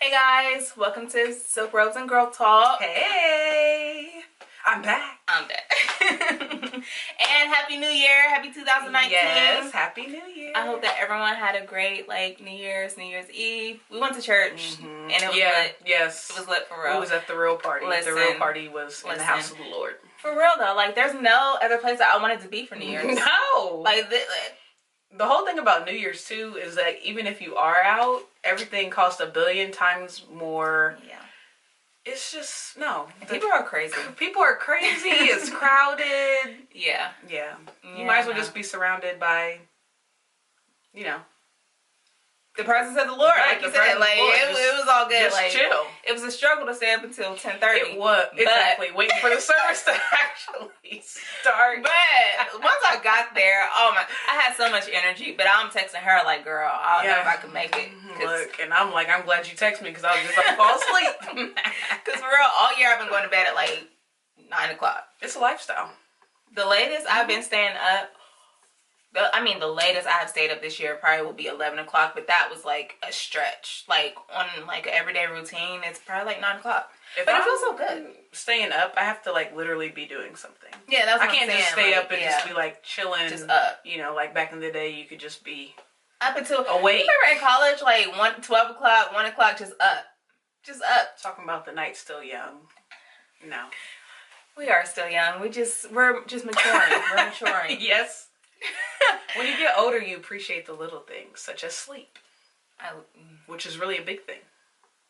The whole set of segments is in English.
Hey guys, welcome to Silk Robes and Girl Talk. Hey, I'm back. I'm back. And Happy New Year, Happy 2019. Yes, Happy New Year. I hope that everyone had a great New Year's Eve. We went to church and it was lit. Yes, it was lit for real. It was at the real party. Listen, the real party was in the house of the Lord. For real though, there's no other place that I wanted to be for New Year's. No, the whole thing about New Year's too is that even if you are out, everything costs 1 billion times more. Yeah. It's just, no. People are crazy. People are crazy. It's crowded. Yeah. Yeah. You might as well just be surrounded by, the presence of the Lord, right, like you said. It was all good. Just chill. It was a struggle to stay up until 10:30. It was. Exactly. Waiting for the service to actually start. But once I got there, I had so much energy. But I'm texting her girl, I don't know if I can make it. Look, and I'm like, I'm glad you text me because I was just fall asleep. Because for real, all year I've been going to bed at 9 o'clock. It's a lifestyle. The latest I've been staying up, the latest I have stayed up this year probably will be 11 o'clock, but that was a stretch. On an everyday routine, it's probably 9 o'clock. But it feels so good. Staying up, I have to literally be doing something. Yeah, that's what I can't just stay up and just be chilling. Just up. Back in the day, you could just be up until awake. You remember in college, 12 o'clock, 1 o'clock, just up. Just up. Talking about the night still young. No. We are still young. We're just maturing. We're maturing. Yes. When you get older, you appreciate the little things, such as sleep, which is really a big thing.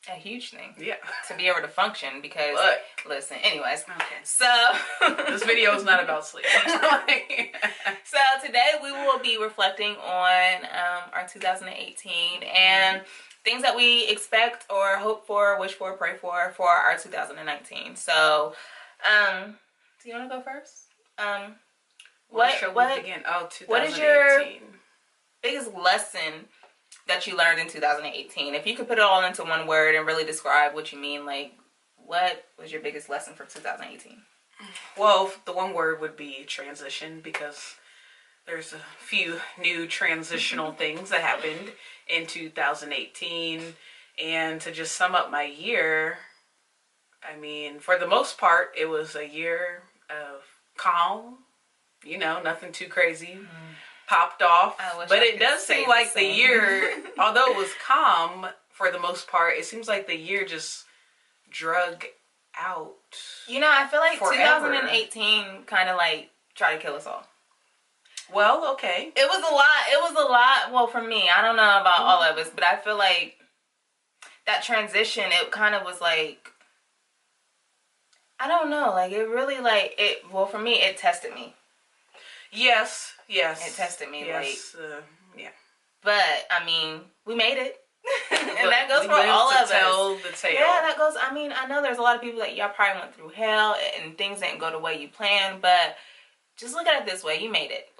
A huge thing. Yeah. To be able to function because, listen, anyways. Okay. So. This video is not about sleep. So today we will be reflecting on our 2018 and things that we expect or hope for, wish for, pray for our 2019. So, do you want to go first? What is your biggest lesson that you learned in 2018? If you could put it all into one word and really describe what you mean, what was your biggest lesson for 2018? Well, the one word would be transition, because there's a few new transitional things that happened in 2018. And to just sum up my year, for the most part, it was a year of calm. Nothing too crazy popped off. But it does seem like the year, although it was calm for the most part, it seems like the year just drug out. I feel like forever. 2018 kind of tried to kill us all. Well, okay. It was a lot. Well, for me, I don't know about all of us, but I feel like that transition, it kind of was I don't know, it really well, for me, it tested me. Yes. It tested me, yes, yeah. But, we made it. And that goes for all of us. Tell the tale. Yeah, that goes, I know there's a lot of people that y'all probably went through hell and things didn't go the way you planned, but just look at it this way, you made it.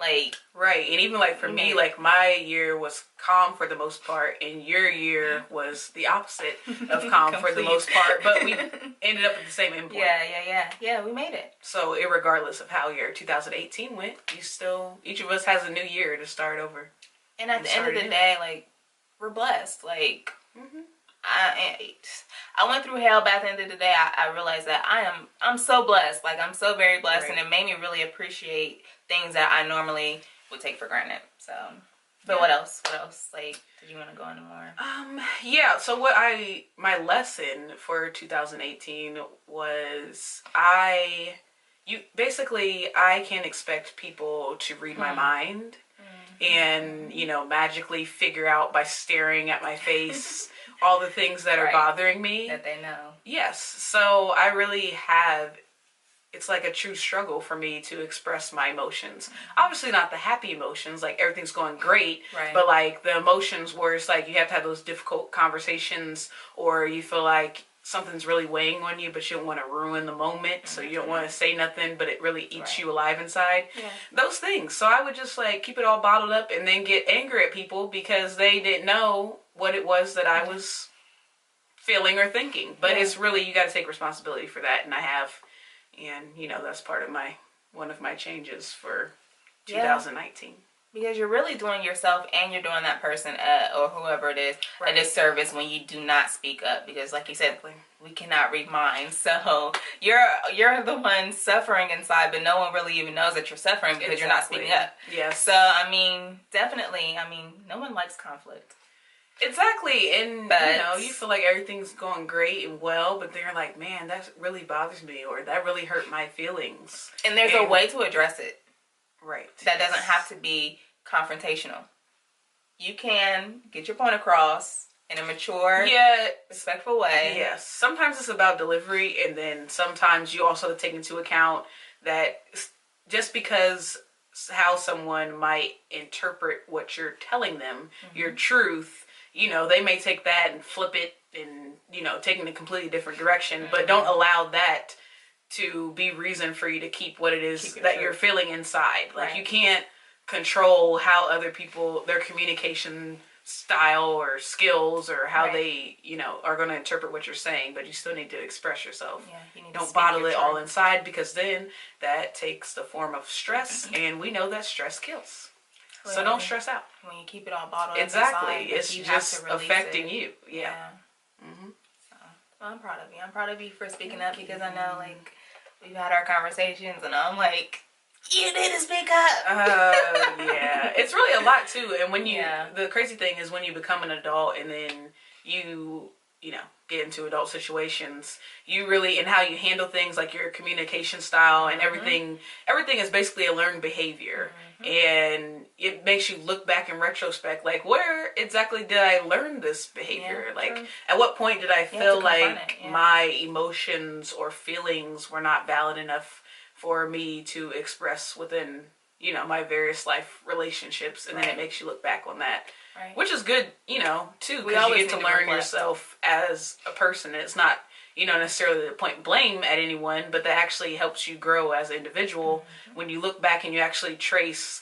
Right, and even for me, my year was calm for the most part, and your year was the opposite of calm for the most part, but we ended up at the same endpoint. Yeah, we made it. So, irregardless of how your 2018 went, each of us has a new year to start over. And at the end of the day, we're blessed. I went through hell, but at the end of the day, I realized that I'm so blessed. I'm so very blessed, right. And it made me really appreciate things that I normally would take for granted. So, but what else? Did you want to go into more? Yeah. So my lesson for 2018 was I can't expect people to read my mind and, magically figure out by staring at my face all the things that are bothering me. That they know. Yes. So I really it's a true struggle for me to express my emotions. Obviously not the happy emotions, everything's going great, right. But the emotions where it's you have to have those difficult conversations, or you feel something's really weighing on you, but you don't want to ruin the moment, so you don't want to say nothing, but it really eats you alive inside. Yeah. Those things. So I would just keep it all bottled up and then get angry at people because they didn't know what it was that I was feeling or thinking. But it's really, you got to take responsibility for that, and I have, and that's part of one of my changes for 2019. Because you're really doing yourself and you're doing that person or whoever it is a disservice when you do not speak up. Because like you said, we cannot read minds. So you're the one suffering inside, but no one really even knows that you're suffering because you're not speaking up. Yes. So, I mean, definitely, no one likes conflict. Exactly. And, you feel like everything's going great and well, but they're like, man, that really bothers me, or that really hurt my feelings. And there's a way to address it. Right. That doesn't have to be confrontational. You can get your point across in a mature, respectful way. Yes. Sometimes it's about delivery, and then sometimes you also take into account that just because how someone might interpret what you're telling them, your truth, they may take that and flip it and, take in a completely different direction, but don't allow that to be reason for you to keep what it is that you're feeling inside. Like, you can't control how other people, their communication style or skills or how they, are going to interpret what you're saying, but you still need to express yourself. Yeah, you need Don't bottle it all inside, because then that takes the form of stress, and we know that stress kills. So don't stress out. When you keep it all bottled up inside, it's just affecting you. Yeah. Mm-hmm. Well, I'm proud of you. I'm proud of you for speaking up, because I know, like, we've had our conversations, and I'm like, you need to speak up. Yeah. It's really a lot, too. And when the crazy thing is when you become an adult and then you get into adult situations, you really, and how you handle things, like your communication style and everything is basically a learned behavior. And it makes you look back in retrospect, like, where exactly did I learn this behavior? At what point did I feel like my emotions or feelings were not valid enough for me to express within, my various life relationships? And then it makes you look back on that. Right. Which is good, too, because you get to learn yourself as a person. It's not, necessarily to point blame at anyone, but that actually helps you grow as an individual when you look back and you actually trace,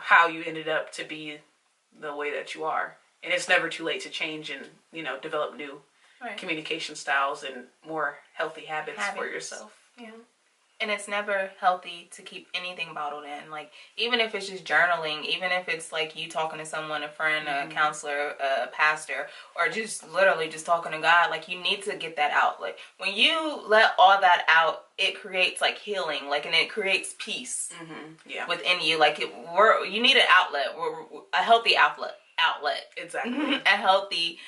how you ended up to be the way that you are. And it's never too late to change and, develop new communication styles and more healthy habits for yourself. Yeah. And it's never healthy to keep anything bottled in. Like, even if it's just journaling, even if it's like you talking to someone, a friend, a counselor, a pastor, or just literally just talking to God, like, you need to get that out. Like, when you let all that out, it creates like healing, like, and it creates peace within you. Like, you need an outlet, a healthy outlet. Exactly. A healthy,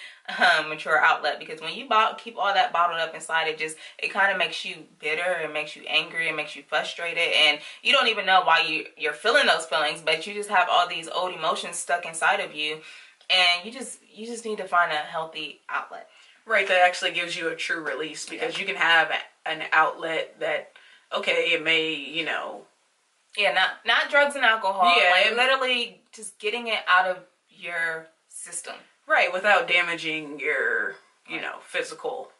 mature outlet, because when you keep all that bottled up inside, it kind of makes you bitter, it makes you angry, it makes you frustrated, and you don't even know why you're feeling those feelings, but you just have all these old emotions stuck inside of you, and you just need to find a healthy outlet. Right, that actually gives you a true release, because you can have an outlet that, it may, not drugs and alcohol, literally just getting it out of your system. Right, without damaging your, physical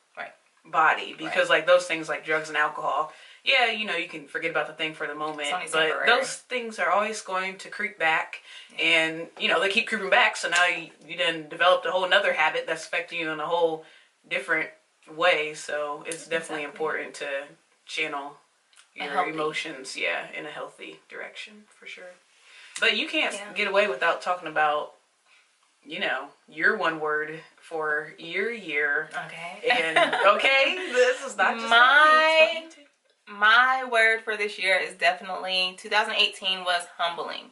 body. Because, like, those things like drugs and alcohol, you can forget about the thing for the moment. But those things are always going to creep back. And, they keep creeping back. So now you done developed a whole nother habit that's affecting you in a whole different way. So it's definitely important to channel your emotions, in a healthy direction, for sure. But you can't get away without talking about, your one word for your year. Okay. And, this is not just my word for this year is definitely, 2018 was humbling.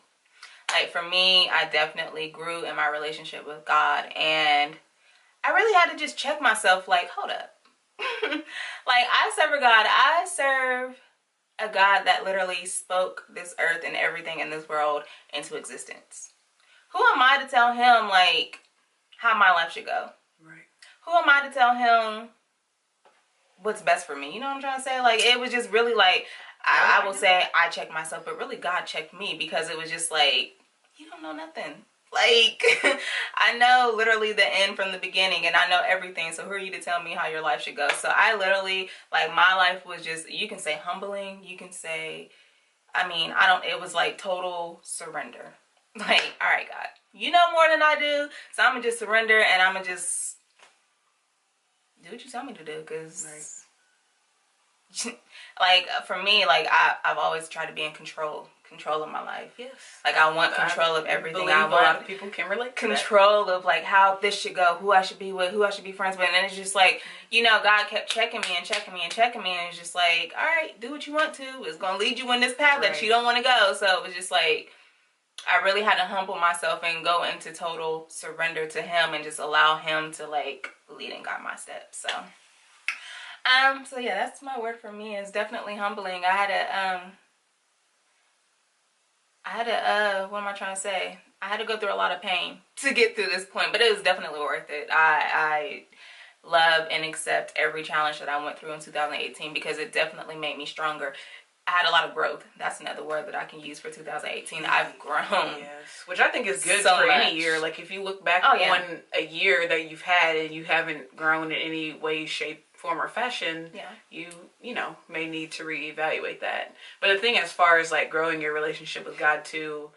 Like, for me, I definitely grew in my relationship with God, and I really had to just check myself, like, hold up. Like, I serve a God. I serve a God that literally spoke this earth and everything in this world into existence. Who am I to tell him, like, how my life should go? Right. Who am I to tell him what's best for me? You know what I'm trying to say? Like, it was just really, like, I will say I checked myself, but really God checked me, because it was just like, you don't know nothing. Like, I know literally the end from the beginning, and I know everything, so who are you to tell me how your life should go? So I literally, like, my life was just, you can say humbling, you can say, it was like total surrender. Like, all right, God, you know more than I do, so I'm going to just surrender, and I'm going to just do what you tell me to do, because, like, for me, like, I've always tried to be in control, control of my life. Yes. Like, I want control of everything. I want a lot of people can relate to control of, like, how this should go, who I should be with, who I should be friends with. And it's just like, you know, God kept checking me and checking me and checking me. And it's just like, all right, do what you want to. It's going to lead you in this path that you don't want to go. So it was just like, I really had to humble myself and go into total surrender to him and just allow him to, like, lead and guide my steps. So yeah, that's my word for me. It's definitely humbling. I had to what am I trying to say? I had to go through a lot of pain to get through this point, but it was definitely worth it. I love and accept every challenge that I went through in 2018 because it definitely made me stronger. I had a lot of growth. That's another word that I can use for 2018. I've grown. Yes, which I think is good so for much. any year. Like, if you look back on a year that you've had and you haven't grown in any way, shape, form, or fashion, you know, may need to reevaluate that. But the thing as far as, like, growing your relationship with God too,